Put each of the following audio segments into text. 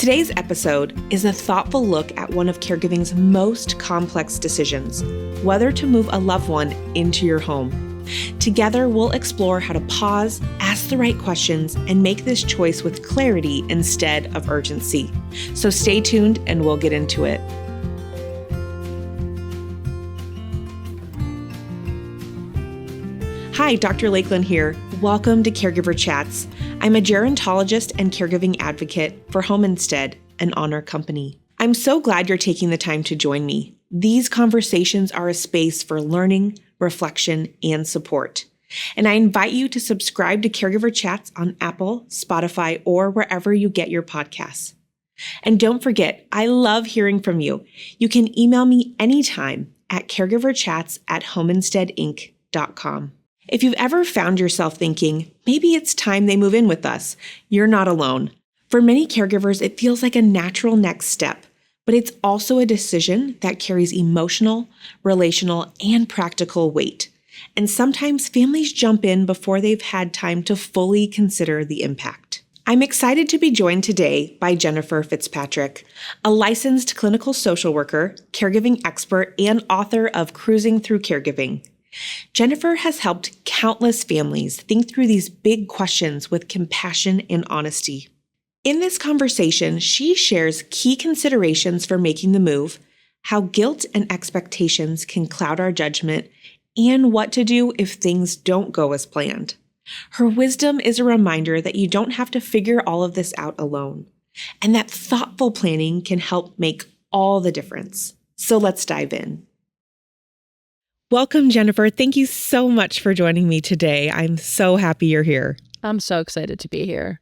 Today's episode is a thoughtful look at one of caregiving's most complex decisions, whether to move a loved one into your home. Together, we'll explore how to pause, ask the right questions, and make this choice with clarity instead of urgency. So stay tuned and we'll get into it. Hi, Dr. Lakelyn here. Welcome to Caregiver Chats. I'm a gerontologist and caregiving advocate for Home Instead, an Honor company. I'm so glad you're taking the time to join me. These conversations are a space for learning, reflection, and support. And I invite you to subscribe to Caregiver Chats on Apple, Spotify, or wherever you get your podcasts. And don't forget, I love hearing from you. You can email me anytime at caregiverchats@homeinsteadinc.com. If you've ever found yourself thinking, maybe it's time they move in with us, you're not alone. For many caregivers, it feels like a natural next step, but it's also a decision that carries emotional, relational, and practical weight. And sometimes families jump in before they've had time to fully consider the impact. I'm excited to be joined today by Jennifer FitzPatrick, a licensed clinical social worker, caregiving expert, and author of Cruising Through Caregiving. Jennifer has helped countless families think through these big questions with compassion and honesty. In this conversation, she shares key considerations for making the move, how guilt and expectations can cloud our judgment, and what to do if things don't go as planned. Her wisdom is a reminder that you don't have to figure all of this out alone, and that thoughtful planning can help make all the difference. So let's dive in. Welcome, Jennifer. Thank you so much for joining me today. I'm so happy you're here. I'm so excited to be here.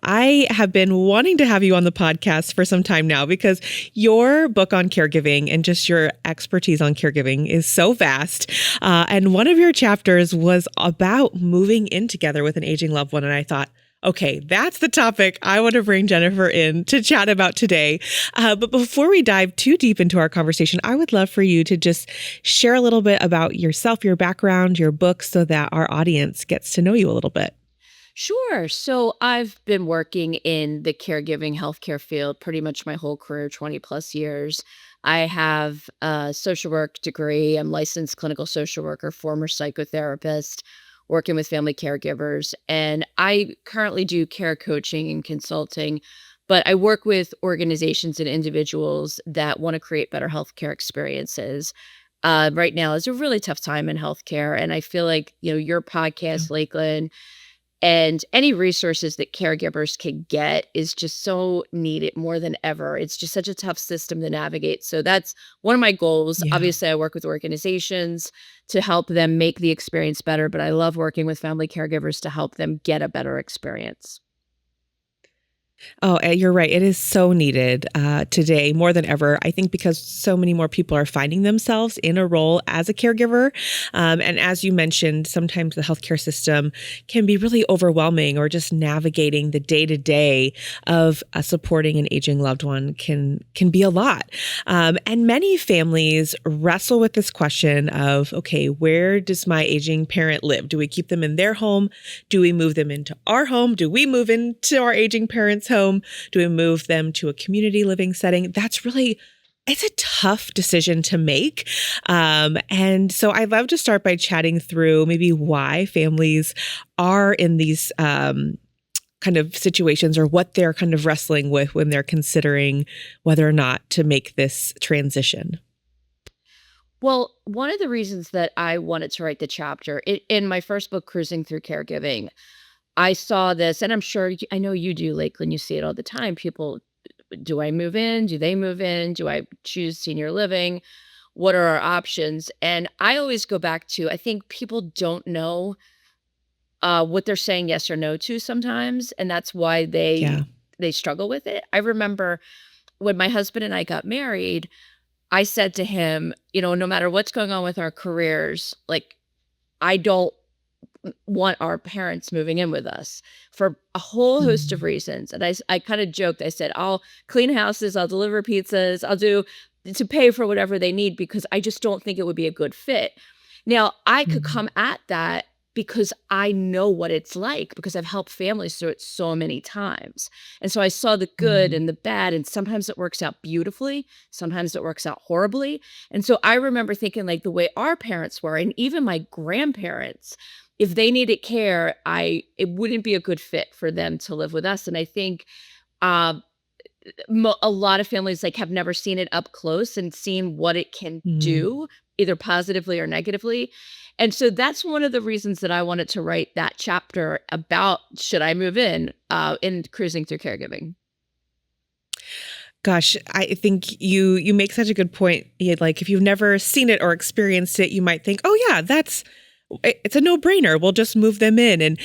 I have been wanting to have you on the podcast for some time now because your book on caregiving and just your expertise on caregiving is so vast. And one of your chapters was about moving in together with an aging loved one. And I thought, okay, that's the topic I want to bring Jennifer in to chat about today. But before we dive too deep into our conversation, I would love for you to just share a little bit about yourself, your background, your book, so that our audience gets to know you a little bit. Sure. So I've been working in the caregiving healthcare field pretty much my whole career, 20 plus years. I have a social work degree. I'm licensed clinical social worker, former psychotherapist, working with family caregivers. And I currently do care coaching and consulting, but I work with organizations and individuals that want to create better healthcare experiences. Right now is a really tough time in healthcare. And I feel like, your podcast, Lakelyn, and any resources that caregivers can get is just so needed more than ever. It's just such a tough system to navigate. So that's one of my goals. Yeah. Obviously, I work with organizations to help them make the experience better, but I love working with family caregivers to help them get a better experience. Oh, you're right. It is so needed today more than ever. I think because so many more people are finding themselves in a role as a caregiver. And as you mentioned, sometimes the healthcare system can be really overwhelming, or just navigating the day-to-day of supporting an aging loved one can be a lot. And many families wrestle with this question of, okay, where does my aging parent live? Do we keep them in their home? Do we move them into our home? Do we move into our aging parents' home? Do we move them to a community living setting? It's a tough decision to make. And so I'd love to start by chatting through maybe why families are in these kind of situations, or what they're kind of wrestling with when they're considering whether or not to make this transition. Well, one of the reasons that I wanted to write the chapter in my first book, Cruising Through Caregiving, I saw this, and I'm sure I know you do, Lakelyn. You see it all the time. People, do I move in? Do they move in? Do I choose senior living? What are our options? And I always go back to, I think people don't know what they're saying yes or no to sometimes, and that's why they struggle with it. I remember when my husband and I got married, I said to him, no matter what's going on with our careers, like, I don't want our parents moving in with us for a whole host of reasons. And I kind of joked. I said, I'll clean houses, I'll deliver pizzas, I'll do to pay for whatever they need, because I just don't think it would be a good fit. Now, I could come at that because I know what it's like, because I've helped families through it so many times. And so I saw the good Mhm. and the bad, and sometimes it works out beautifully, sometimes it works out horribly. And so I remember thinking, like, the way our parents were, and even my grandparents, if they needed care, it wouldn't be a good fit for them to live with us. And I think uh, a lot of families like have never seen it up close and seen what it can Mm. do, either positively or negatively. And so that's one of the reasons that I wanted to write that chapter about should I move in Cruising Through Caregiving. Gosh, I think you make such a good point. Yeah, like if you've never seen it or experienced it, you might think, "Oh yeah, it's a no-brainer. We'll just move them in." And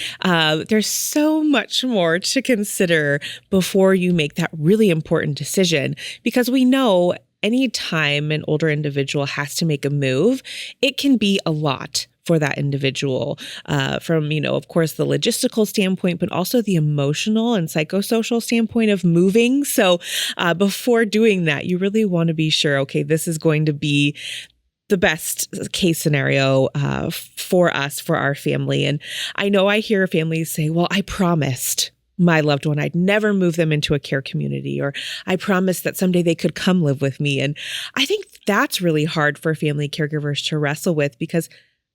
there's so much more to consider before you make that really important decision, because we know anytime an older individual has to make a move, it can be a lot for that individual, from, of course, the logistical standpoint, but also the emotional and psychosocial standpoint of moving. So before doing that, you really want to be sure, okay, this is going to be the best case scenario for us, for our family. And I know I hear families say, well, I promised my loved one I'd never move them into a care community, or I promised that someday they could come live with me. And I think that's really hard for family caregivers to wrestle with, because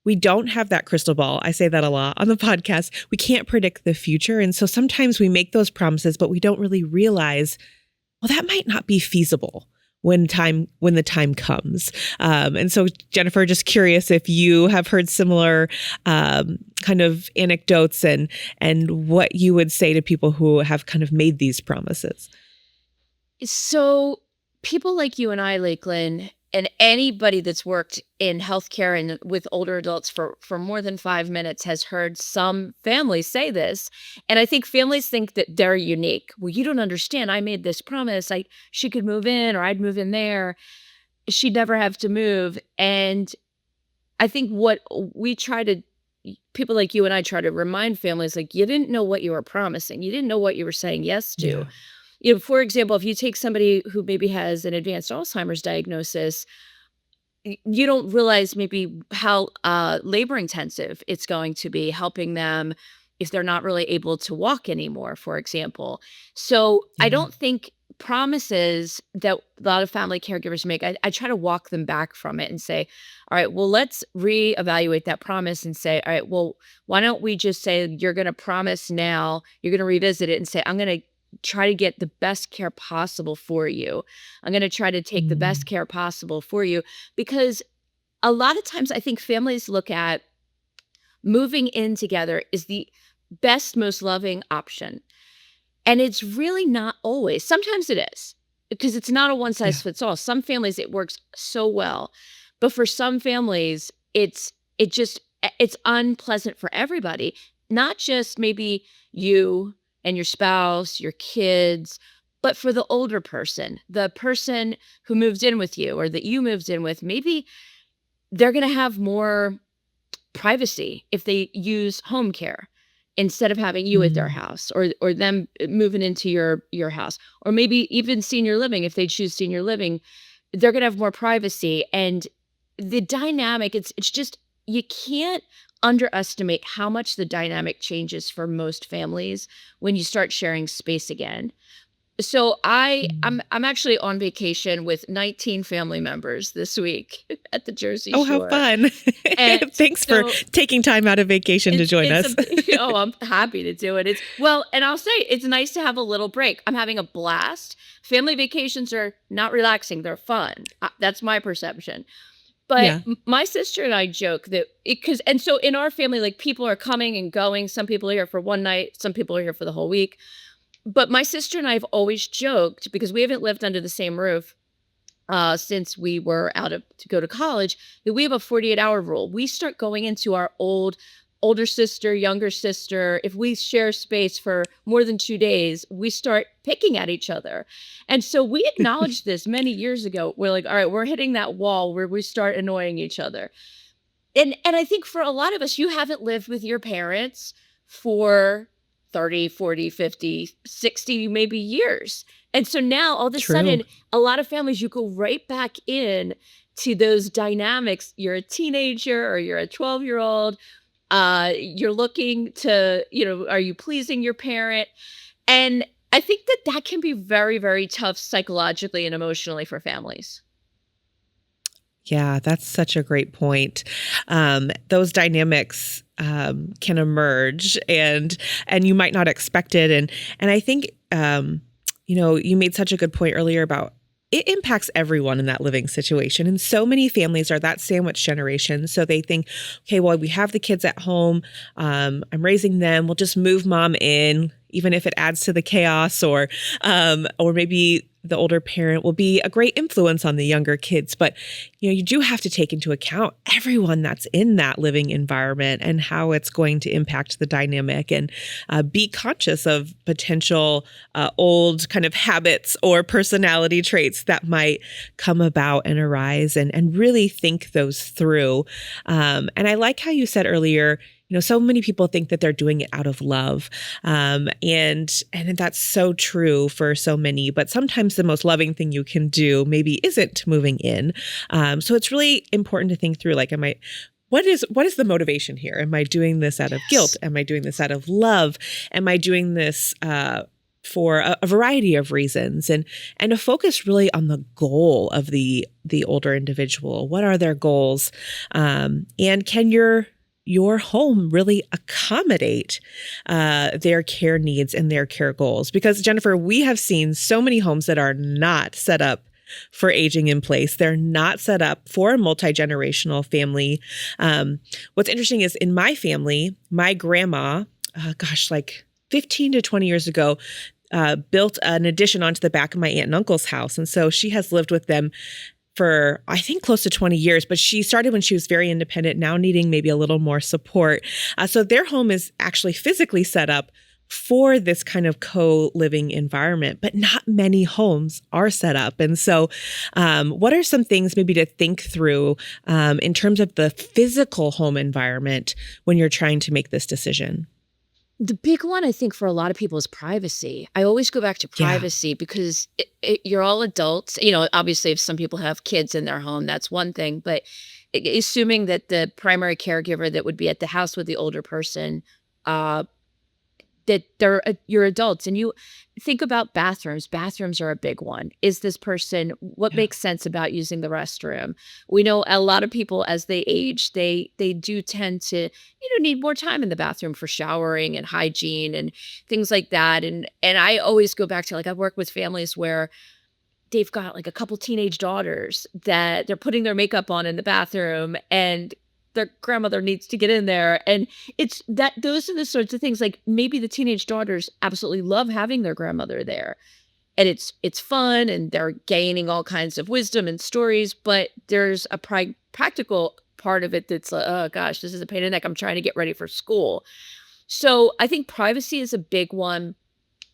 we don't have that crystal ball. I say that a lot on the podcast. We can't predict the future. And so sometimes we make those promises, but we don't really realize, well, that might not be feasible when the time comes. And so, Jennifer, just curious if you have heard similar kind of anecdotes, and what you would say to people who have kind of made these promises. So people like you and I, Lakelyn, and anybody that's worked in healthcare and with older adults for more than 5 minutes has heard some families say this. And I think families think that they're unique. Well, you don't understand. I made this promise. She could move in, or I'd move in there. She'd never have to move. And I think what people like you and I try to remind families, like, you didn't know what you were promising. You didn't know what you were saying yes to. Yeah. For example, if you take somebody who maybe has an advanced Alzheimer's diagnosis, you don't realize maybe how labor intensive it's going to be, helping them if they're not really able to walk anymore, for example. So I Yeah. don't think promises that a lot of family caregivers make, I try to walk them back from it and say, all right, well, let's reevaluate that promise and say, all right, well, why don't we just say you're going to promise now, you're going to revisit it and say, I'm going to try to get the best care possible for you. I'm going to try to take the Mm. best care possible for you, because a lot of times I think families look at moving in together is the best, most loving option. And it's really not always. Sometimes it is, because it's not a one size Yeah. fits all. Some families it works so well, but for some families it's unpleasant for everybody, not just maybe you and your spouse, your kids, but for the older person, the person who moved in with you or that you moved in with. Maybe they're going to have more privacy if they use home care instead of having you at their Mm. house, or them moving into your house, or maybe even senior living. If they choose senior living, they're going to have more privacy. And the dynamic, it's just, you can't underestimate how much the dynamic changes for most families when you start sharing space again. So Mm. I'm actually on vacation with 19 family members this week at the Jersey Oh, how Shore. fun. And Thanks for so taking time out of vacation to join it's us. a oh, I'm happy to do it. And I'll say it's nice to have a little break. I'm having a blast. Family vacations are not relaxing, they're fun. That's my perception. But Yeah. my sister and I joke that because and so in our family, like, people are coming and going. Some people are here for one night, some people are here for the whole week. But my sister and I have always joked, because we haven't lived under the same roof since we were to go to college, that we have a 48-hour rule. We start going into our older sister, younger sister. If we share space for more than 2 days, we start picking at each other. And so we acknowledged this many years ago. We're like, all right, we're hitting that wall where we start annoying each other. And I think for a lot of us, you haven't lived with your parents for 30, 40, 50, 60, maybe years. And so now all of a True. sudden, a lot of families, you go right back in to those dynamics. You're a teenager or you're a 12-year-old, You're looking to, are you pleasing your parent? And I think that that can be very, very tough psychologically and emotionally for families. Yeah, that's such a great point. Those dynamics can emerge, and you might not expect it. And I think you made such a good point earlier about it impacts everyone in that living situation. And so many families are that sandwich generation. So they think, okay, well, we have the kids at home. I'm raising them. We'll just move mom in, even if it adds to the chaos, or maybe the older parent will be a great influence on the younger kids. But, you do have to take into account everyone that's in that living environment and how it's going to impact the dynamic, and be conscious of potential old kind of habits or personality traits that might come about and arise, and really think those through. And I like how you said earlier, so many people think that they're doing it out of love. And that's so true for so many, but sometimes the most loving thing you can do maybe isn't moving in. So it's really important to think through, like, what is the motivation here? Am I doing this out of guilt? Am I doing this out of love? Am I doing this for a variety of reasons, and to focus really on the goal of the older individual? What are their goals? And can your home really accommodate their care needs and their care goals? Because, Jennifer, we have seen so many homes that are not set up for aging in place. They're not set up for a multi-generational family. What's interesting is, in my family, my grandma, like 15 to 20 years ago, built an addition onto the back of my aunt and uncle's house. And so she has lived with them for, I think, close to 20 years, but she started when she was very independent, now needing maybe a little more support. So their home is actually physically set up for this kind of co-living environment, but not many homes are set up. And so what are some things maybe to think through in terms of the physical home environment when you're trying to make this decision? The big one, I think, for a lot of people is privacy. I always go back to privacy because you're all adults. Obviously, if some people have kids in their home, that's one thing. But assuming that the primary caregiver that would be at the house with the older person, that you're adults, and you think about bathrooms. Bathrooms are a big one. Is this person, what makes sense about using the restroom? We know a lot of people, as they age, they do tend to, need more time in the bathroom for showering and hygiene and things like that. And I always go back to, like, I've worked with families where they've got like a couple teenage daughters that they're putting their makeup on in the bathroom, and their grandmother needs to get in there. And it's that, those are the sorts of things, like, maybe the teenage daughters absolutely love having their grandmother there, and it's fun, and they're gaining all kinds of wisdom and stories, but there's a practical part of it that's like, oh gosh, this is a pain in the neck. I'm trying to get ready for school. So I think privacy is a big one.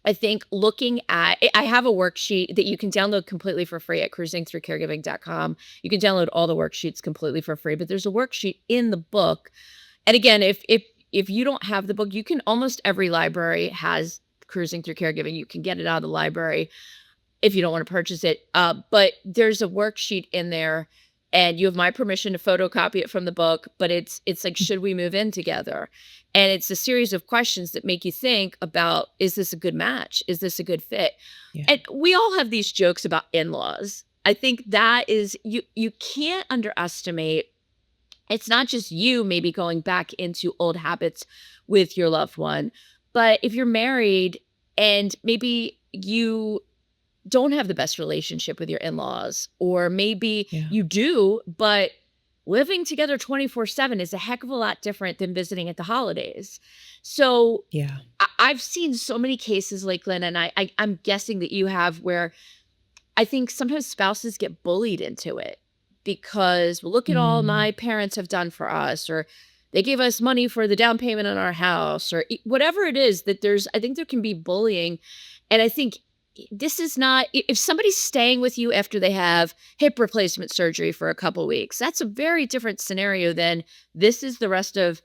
I think I have a worksheet that you can download completely for free at cruisingthroughcaregiving.com. You can download all the worksheets completely for free, but there's a worksheet in the book. And again, if you don't have the book, you can, almost every library has Cruising Through Caregiving. You can get it out of the library if you don't want to purchase it. But there's a worksheet in there, and you have my permission to photocopy it from the book, but it's like, should we move in together? And it's a series of questions that make you think about, is this a good match? Is this a good fit? Yeah. And we all have these jokes about in-laws. I think that is, you can't underestimate, it's not just you maybe going back into old habits with your loved one, but if you're married and maybe you don't have the best relationship with your in-laws, or maybe you do, but living together 24/7 is a heck of a lot different than visiting at the holidays. So I've seen so many cases, Lakelyn, and I'm guessing that you have, where I think sometimes spouses get bullied into it because, well, look at all my parents have done for us, or they gave us money for the down payment on our house, or whatever it is that I think there can be bullying. And I think this is not, if somebody's staying with you after they have hip replacement surgery for a couple weeks, that's a very different scenario than this is the rest of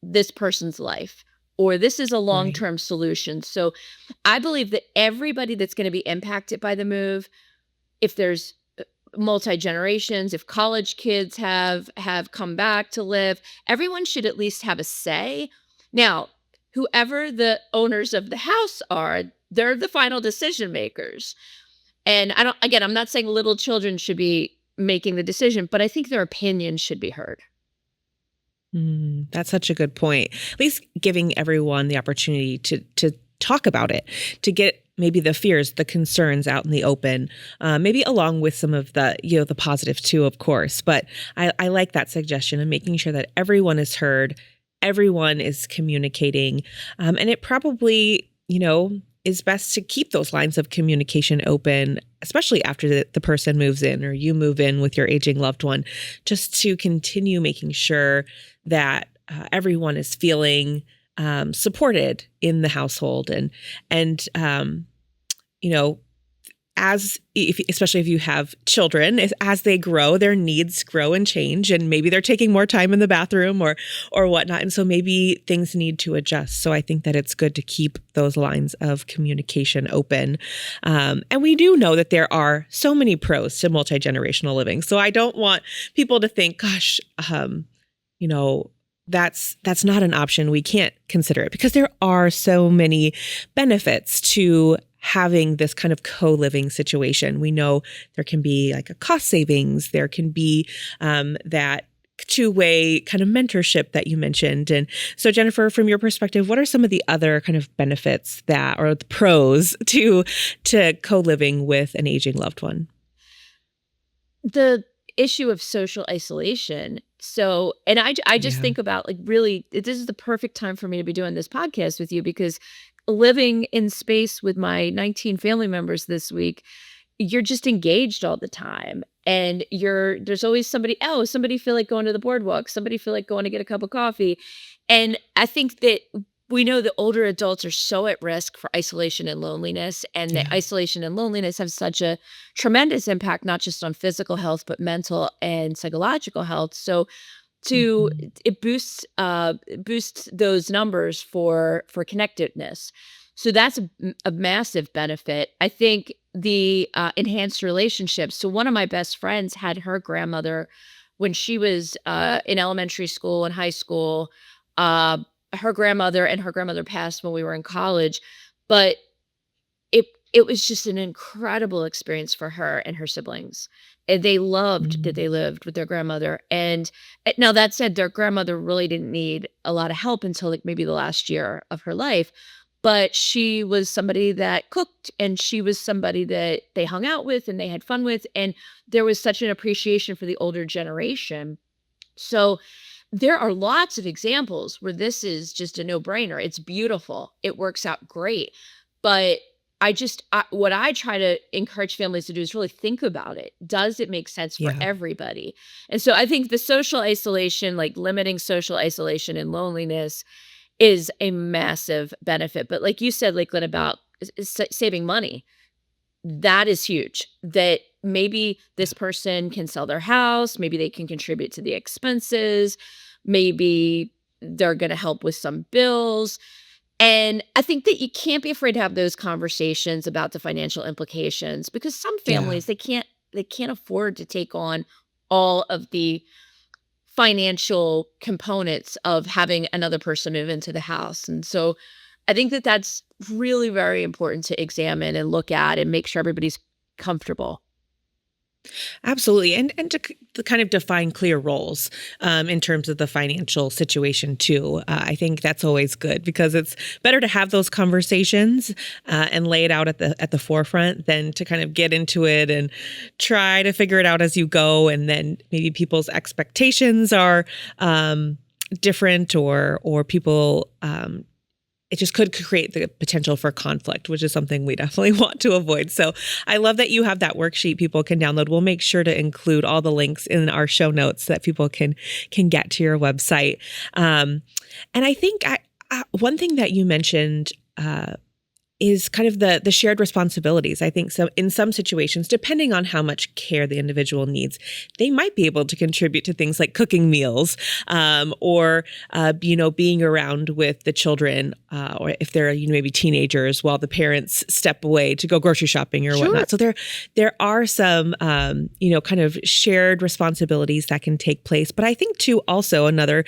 this person's life, or this is a long-term solution. So I believe that everybody that's going to be impacted by the move, if there's multi-generations, if college kids have come back to live, everyone should at least have a say. Now, whoever the owners of the house are, they're the final decision makers. And I'm not saying little children should be making the decision, but I think their opinions should be heard. That's such a good point. At least giving everyone the opportunity to talk about it, to get maybe the fears, the concerns out in the open, maybe along with some of the, the positive too, of course. But I like that suggestion of making sure that everyone is heard, everyone is communicating. And it probably, is best to keep those lines of communication open, especially after the person moves in or you move in with your aging loved one, just to continue making sure that everyone is feeling supported in the household. And especially if you have children, as they grow, their needs grow and change, and maybe they're taking more time in the bathroom or whatnot. And so maybe things need to adjust. So I think that it's good to keep those lines of communication open. And we do know that there are so many pros to multi-generational living. So I don't want people to think, gosh, that's not an option. We can't consider it, because there are so many benefits to having this kind of co-living situation. We know there can be like a cost savings. There can be that two-way kind of mentorship that you mentioned. And so, Jennifer, from your perspective, what are some of the other kind of benefits or the pros to co-living with an aging loved one? The issue of social isolation. So, and I just think about, like, really, this is the perfect time for me to be doing this podcast with you, because living in space with my 19 family members this week, you're just engaged all the time. And there's always somebody feel like going to the boardwalk, somebody feel like going to get a cup of coffee. And I think that we know that older adults are so at risk for isolation and loneliness, and that isolation and loneliness have such a tremendous impact, not just on physical health, but mental and psychological health. So it boosts those numbers for connectedness. So that's a massive benefit. I think the enhanced relationships. So one of my best friends had her grandmother when she was in elementary school and high school. Her grandmother passed when we were in college, but it was just an incredible experience for her and her siblings. And they loved that they lived with their grandmother. And now, that said, their grandmother really didn't need a lot of help until like maybe the last year of her life. But she was somebody that cooked, and she was somebody that they hung out with and they had fun with. And there was such an appreciation for the older generation. So there are lots of examples where this is just a no-brainer. It's beautiful. It works out great. But what I try to encourage families to do is really think about it. Does it make sense for everybody? And so I think the social isolation, like limiting social isolation and loneliness, is a massive benefit. But like you said, Lakelyn, about saving money, that is huge. That maybe this person can sell their house, maybe they can contribute to the expenses, maybe they're going to help with some bills. And I think that you can't be afraid to have those conversations about the financial implications, because some families, they can't afford to take on all of the financial components of having another person move into the house. And so I think that that's really very important to examine and look at and make sure everybody's comfortable. Absolutely. And to kind of define clear roles in terms of the financial situation too. I think that's always good, because it's better to have those conversations and lay it out at the forefront than to kind of get into it and try to figure it out as you go. And then maybe people's expectations are different, or people it just could create the potential for conflict, which is something we definitely want to avoid. So I love that you have that worksheet people can download. We'll make sure to include all the links in our show notes so that people can get to your website. And I think one thing that you mentioned is kind of the shared responsibilities. I think so in some situations, depending on how much care the individual needs, they might be able to contribute to things like cooking meals, or being around with the children, or if they're maybe teenagers, while the parents step away to go grocery shopping or Sure. whatnot. So there are some kind of shared responsibilities that can take place. But I think too, also another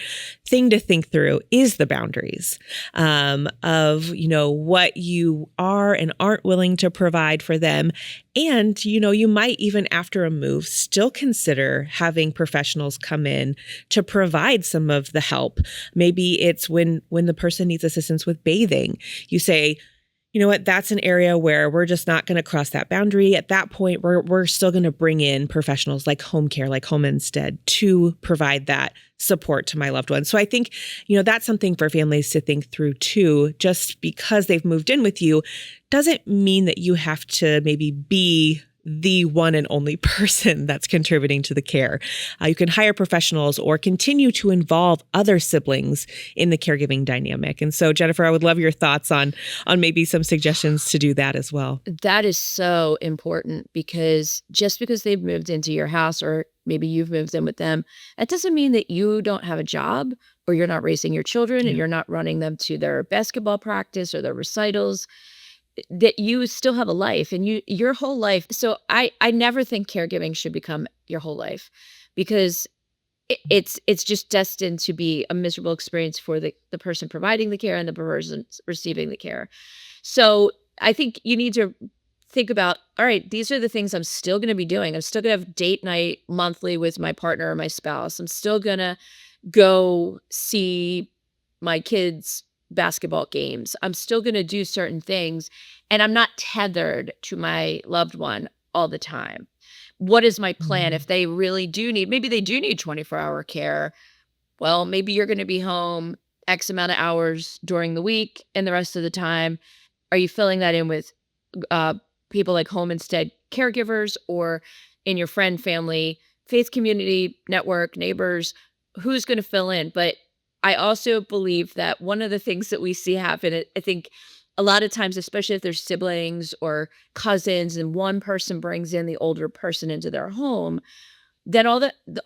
thing to think through is the boundaries of what you are and aren't willing to provide for them. And, you might even after a move still consider having professionals come in to provide some of the help. Maybe it's when the person needs assistance with bathing, you say, you know what, that's an area where we're just not going to cross that boundary. At that point, we're still going to bring in professionals like home care, like Home Instead, to provide that support to my loved one. So I think, that's something for families to think through too. Just because they've moved in with you doesn't mean that you have to maybe be the one and only person that's contributing to the care. You can hire professionals or continue to involve other siblings in the caregiving dynamic. And so, Jennifer, I would love your thoughts on maybe some suggestions to do that as well. That is so important, because just because they've moved into your house, or maybe you've moved in with them, that doesn't mean that you don't have a job, or you're not raising your children, and you're not running them to their basketball practice or their recitals, that you still have a life and your whole life. So I never think caregiving should become your whole life, because it's just destined to be a miserable experience for the person providing the care and the person receiving the care. So I think you need to think about, all right, these are the things I'm still going to be doing. I'm still going to have date night monthly with my partner or my spouse. I'm still going to go see my kids' basketball games. I'm still going to do certain things, and I'm not tethered to my loved one all the time. What is my plan if they really do need, maybe they do need 24-hour care? Well, maybe you're going to be home X amount of hours during the week, and the rest of the time, are you filling that in with people like Home Instead caregivers, or in your friend, family, faith community, network, neighbors? Who's going to fill in? But I also believe that one of the things that we see happen, I think a lot of times, especially if there's siblings or cousins and one person brings in the older person into their home, then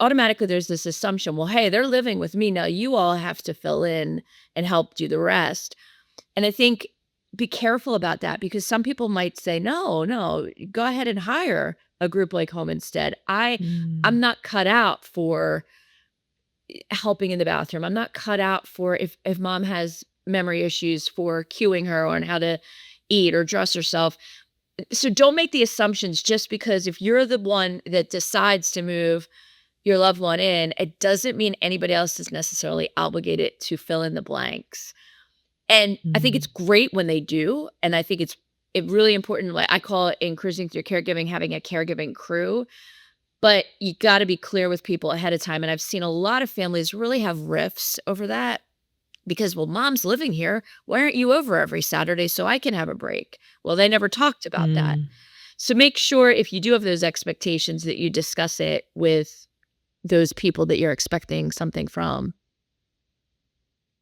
automatically there's this assumption, well, hey, they're living with me now. You all have to fill in and help do the rest. And I think be careful about that, because some people might say, no, go ahead and hire a group like Home Instead. I'm not cut out for helping in the bathroom. I'm not cut out for, if mom has memory issues, for cueing her on how to eat or dress herself. So don't make the assumptions just because if you're the one that decides to move your loved one in, it doesn't mean anybody else is necessarily obligated to fill in the blanks. And I think it's great when they do. And I think it's really important. Like I call it in Cruising Through Caregiving, having a caregiving crew. But you got to be clear with people ahead of time. And I've seen a lot of families really have rifts over that, because, well, mom's living here. Why aren't you over every Saturday so I can have a break? Well, they never talked about that. So make sure if you do have those expectations that you discuss it with those people that you're expecting something from.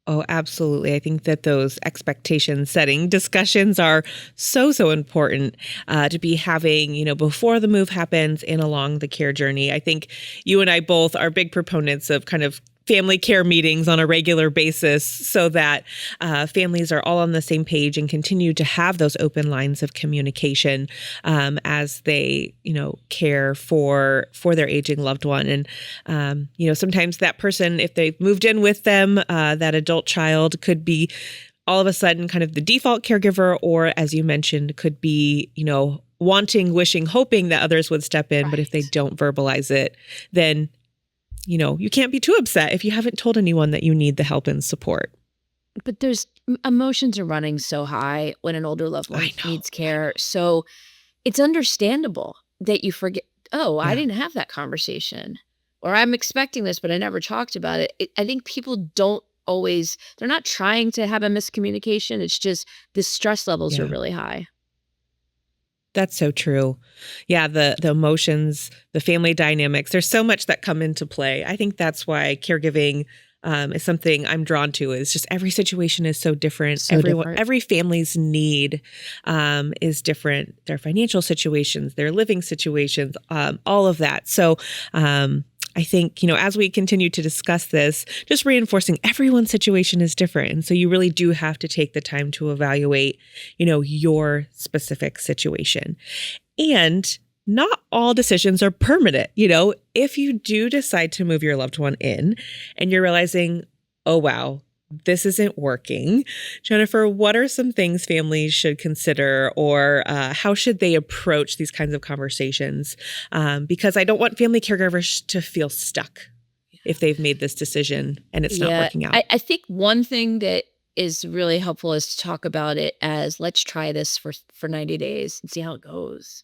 Oh, absolutely. I think that those expectation setting discussions are so important to be having, before the move happens and along the care journey. I think you and I both are big proponents of kind of family care meetings on a regular basis, so that families are all on the same page and continue to have those open lines of communication as they, care for their aging loved one. And, sometimes that person, if they've moved in with them, that adult child could be all of a sudden kind of the default caregiver, or as you mentioned, could be, wanting, wishing, hoping that others would step in. Right. But if they don't verbalize it, then you can't be too upset if you haven't told anyone that you need the help and support. But there's emotions are running so high when an older loved one needs care. So it's understandable that you forget, I didn't have that conversation, or I'm expecting this, but I never talked about it. I think people don't always, they're not trying to have a miscommunication. It's just the stress levels are really high. That's so true. Yeah, the emotions, the family dynamics, there's so much that come into play. I think that's why caregiving is something I'm drawn to. Is just every situation is so different. So different. Every family's need is different. Their financial situations, their living situations, all of that. So I think, as we continue to discuss this, just reinforcing everyone's situation is different. And so you really do have to take the time to evaluate, your specific situation. And not all decisions are permanent. If you do decide to move your loved one in and you're realizing, oh, wow, this isn't working. Jennifer, what are some things families should consider, or how should they approach these kinds of conversations? Because I don't want family caregivers to feel stuck if they've made this decision and it's not working out. I think one thing that is really helpful is to talk about it as, let's try this for 90 days and see how it goes,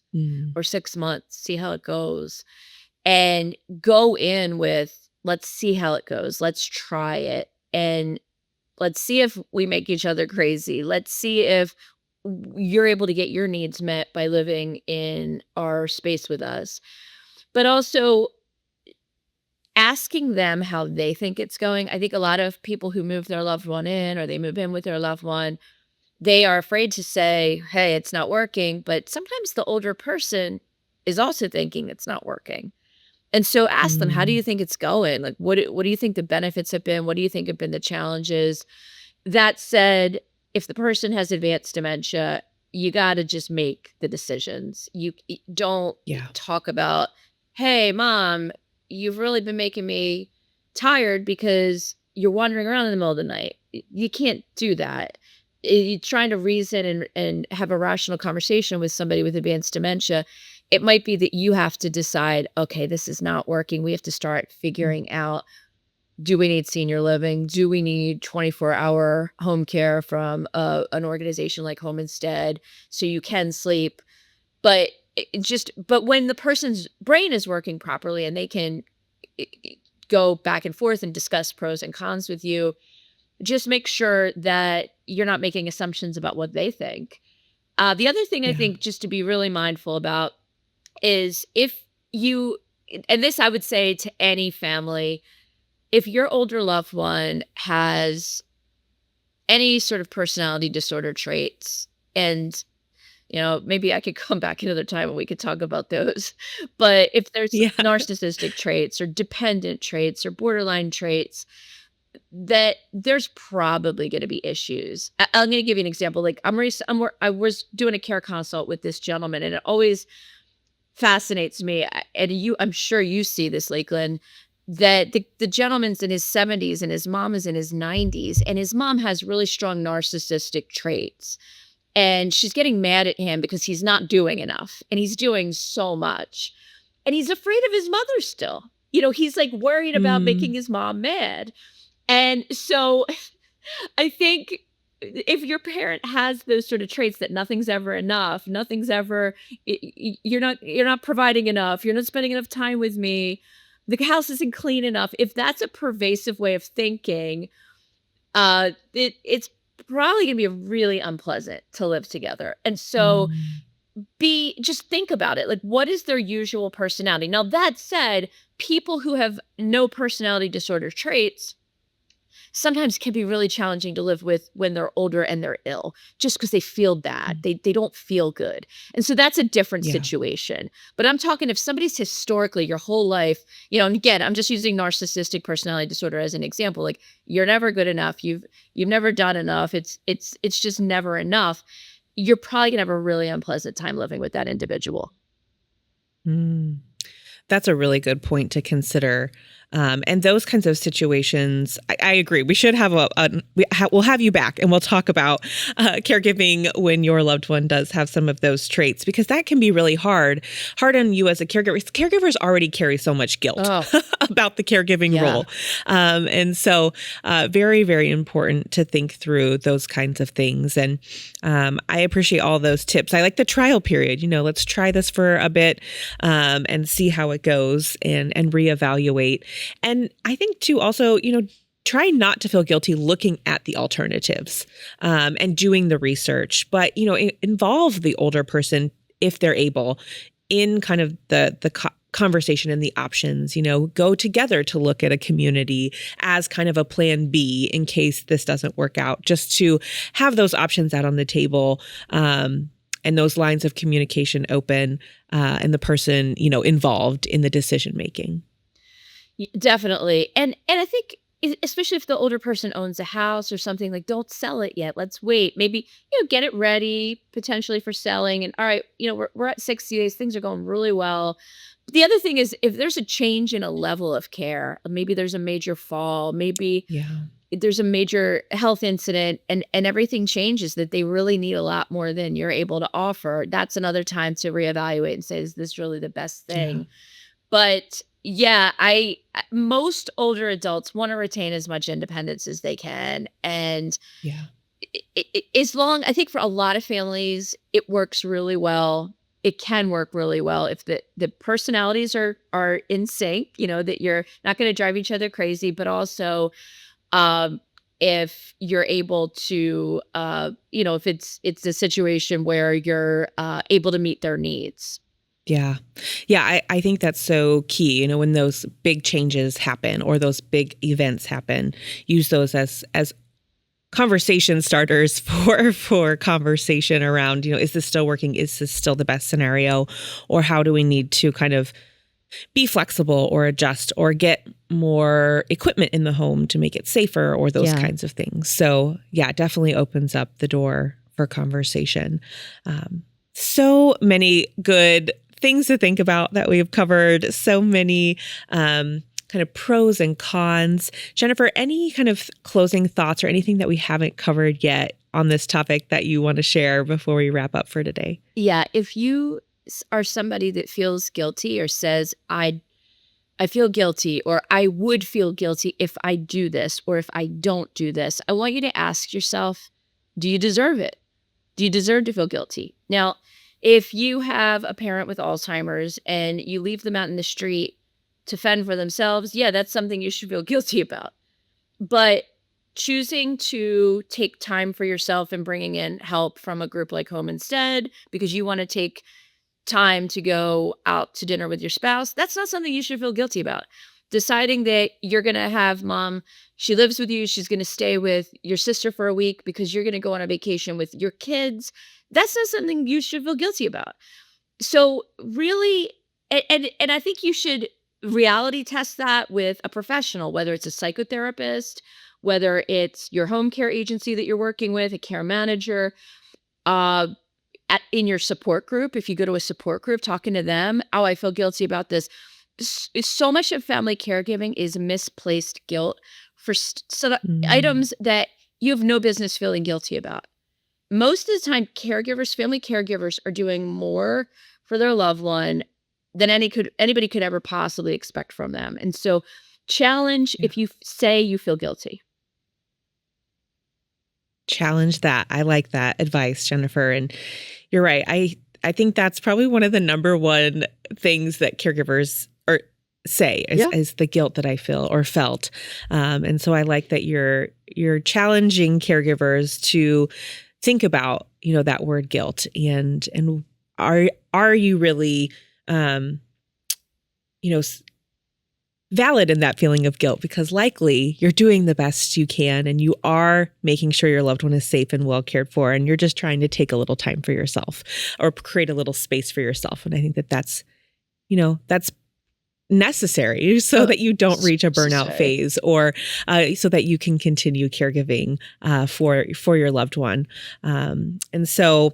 or 6 months, see how it goes, and go in with, let's see how it goes. Let's try it. And let's see if we make each other crazy. Let's see if you're able to get your needs met by living in our space with us. But also asking them how they think it's going. I think a lot of people who move their loved one in, or they move in with their loved one, they are afraid to say, hey, it's not working. But sometimes the older person is also thinking it's not working. And so ask them, how do you think it's going? Like, what do you think the benefits have been? What do you think have been the challenges? That said, if the person has advanced dementia, you got to just make the decisions. You don't talk about, hey, mom, you've really been making me tired because you're wandering around in the middle of the night. You can't do that. You're trying to reason and have a rational conversation with somebody with advanced dementia. It might be that you have to decide, okay, this is not working. We have to start figuring out, do we need senior living? Do we need 24-hour home care from an organization like Home Instead so you can sleep? But when the person's brain is working properly and they can go back and forth and discuss pros and cons with you, just make sure that you're not making assumptions about what they think. The other thing I think just to be really mindful about is if you, and this I would say to any family, if your older loved one has any sort of personality disorder traits, and maybe I could come back another time and we could talk about those. But if there's narcissistic traits or dependent traits or borderline traits, that there's probably going to be issues. I'm going to give you an example. Like I was doing a care consult with this gentleman, and it always fascinates me. And I'm sure you see this, Lakelyn, that the gentleman's in his 70s and his mom is in his 90s, and his mom has really strong narcissistic traits. And she's getting mad at him because he's not doing enough, and he's doing so much. And he's afraid of his mother still. He's like worried about making his mom mad. And so I think if your parent has those sort of traits that nothing's ever enough, you're not providing enough, you're not spending enough time with me, the house isn't clean enough. If that's a pervasive way of thinking, it's probably going to be really unpleasant to live together. And so just think about it. Like, what is their usual personality? Now, that said, people who have no personality disorder traits sometimes can be really challenging to live with when they're older and they're ill, just because they feel bad. They don't feel good. And so that's a different situation. But I'm talking if somebody's historically your whole life, and again, I'm just using narcissistic personality disorder as an example. Like, you're never good enough. You've never done enough. It's just never enough. You're probably gonna have a really unpleasant time living with that individual. That's a really good point to consider. And those kinds of situations, I agree. We should have we'll have you back and we'll talk about caregiving when your loved one does have some of those traits, because that can be really hard on you as a caregiver. Caregivers already carry so much guilt about the caregiving role. And so very, very important to think through those kinds of things. And I appreciate all those tips. I like the trial period. Let's try this for a bit and see how it goes and reevaluate. And I think too, also, try not to feel guilty looking at the alternatives and doing the research, but, involve the older person if they're able in kind of the conversation and the options, go together to look at a community as kind of a plan B in case this doesn't work out, just to have those options out on the table, and those lines of communication open, and the person, involved in the decision making. Definitely. And I think, especially if the older person owns a house or something, like, don't sell it yet. Let's wait. Maybe, get it ready potentially for selling. And all right, we're at 60 days. Things are going really well. The other thing is, if there's a change in a level of care, maybe there's a major fall, maybe there's a major health incident, and everything changes, that they really need a lot more than you're able to offer. That's another time to reevaluate and say, is this really the best thing? Yeah. But yeah, most older adults want to retain as much independence as they can. And I think for a lot of families, it works really well. It can work really well if the personalities are in sync, that you're not going to drive each other crazy, but also if you're able to, if it's a situation where you're able to meet their needs. Yeah. Yeah. I think that's so key. When those big changes happen or those big events happen, use those as conversation starters for conversation around, is this still working? Is this still the best scenario? Or how do we need to kind of be flexible or adjust or get more equipment in the home to make it safer, or those kinds of things. So yeah, it definitely opens up the door for conversation. So many good things to think about that we've covered. So many kind of pros and cons. Jennifer, any kind of closing thoughts or anything that we haven't covered yet on this topic that you want to share before we wrap up for today? Yeah. If you are somebody that feels guilty or says, I feel guilty, or I would feel guilty if I do this, or if I don't do this, I want you to ask yourself, do you deserve it? Do you deserve to feel guilty? Now, if you have a parent with Alzheimer's and you leave them out in the street to fend for themselves, that's something you should feel guilty about. But choosing to take time for yourself and bringing in help from a group like Home Instead, because you want to take time to go out to dinner with your spouse, that's not something you should feel guilty about. Deciding that you're going to have mom, she lives with you, she's going to stay with your sister for a week because you're going to go on a vacation with your kids, that's not something you should feel guilty about. So really, and I think you should reality test that with a professional, whether it's a psychotherapist, whether it's your home care agency that you're working with, a care manager, in your support group. If you go to a support group, talking to them, I feel guilty about this. So much of family caregiving is misplaced guilt for items that you have no business feeling guilty about. Most of the time, family caregivers are doing more for their loved one than anybody could ever possibly expect from them. And so challenge if you say you feel guilty. Challenge that. I like that advice, Jennifer. And you're right. I think that's probably one of the number one things that caregivers say is the guilt that I feel or felt. And so I like that you're challenging caregivers to think about, that word guilt, and are you really, valid in that feeling of guilt, because likely you're doing the best you can and you are making sure your loved one is safe and well cared for, and you're just trying to take a little time for yourself or create a little space for yourself. And I think that's necessary so that you don't reach a burnout phase, or so that you can continue caregiving for your loved one. And so,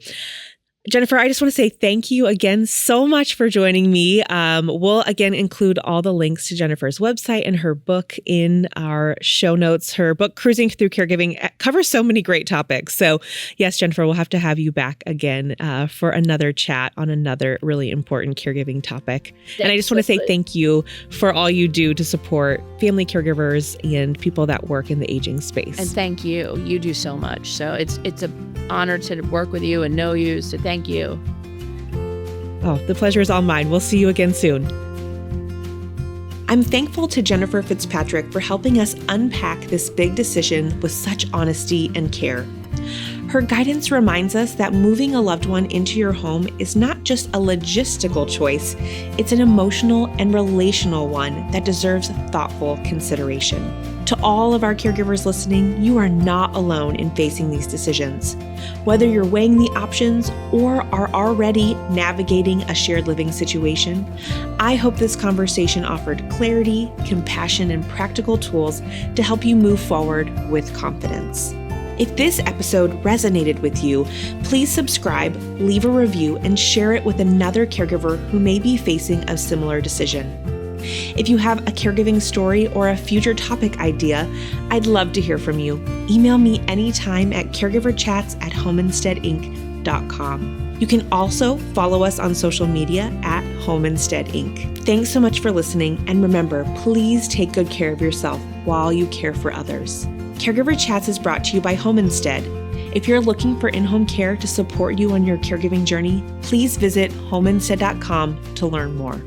Jennifer, I just want to say thank you again so much for joining me. We'll again include all the links to Jennifer's website and her book in our show notes. Her book, Cruising Through Caregiving, covers so many great topics. So yes, Jennifer, we'll have to have you back again for another chat on another really important caregiving topic. And I just want to say thank you for all you do to support family caregivers and people that work in the aging space. And thank you. You do so much. So it's an honor to work with you and know you. So thank you. Oh, the pleasure is all mine. We'll see you again soon. I'm thankful to Jennifer FitzPatrick for helping us unpack this big decision with such honesty and care. Her guidance reminds us that moving a loved one into your home is not just a logistical choice, it's an emotional and relational one that deserves thoughtful consideration. To all of our caregivers listening, you are not alone in facing these decisions. Whether you're weighing the options or are already navigating a shared living situation, I hope this conversation offered clarity, compassion, and practical tools to help you move forward with confidence. If this episode resonated with you, please subscribe, leave a review, and share it with another caregiver who may be facing a similar decision. If you have a caregiving story or a future topic idea, I'd love to hear from you. Email me anytime at caregiverchats@homeinsteadinc.com. You can also follow us on social media at Home Instead Inc. Thanks so much for listening, and remember, please take good care of yourself while you care for others. Caregiver Chats is brought to you by Home Instead. If you're looking for in-home care to support you on your caregiving journey, please visit homeinstead.com to learn more.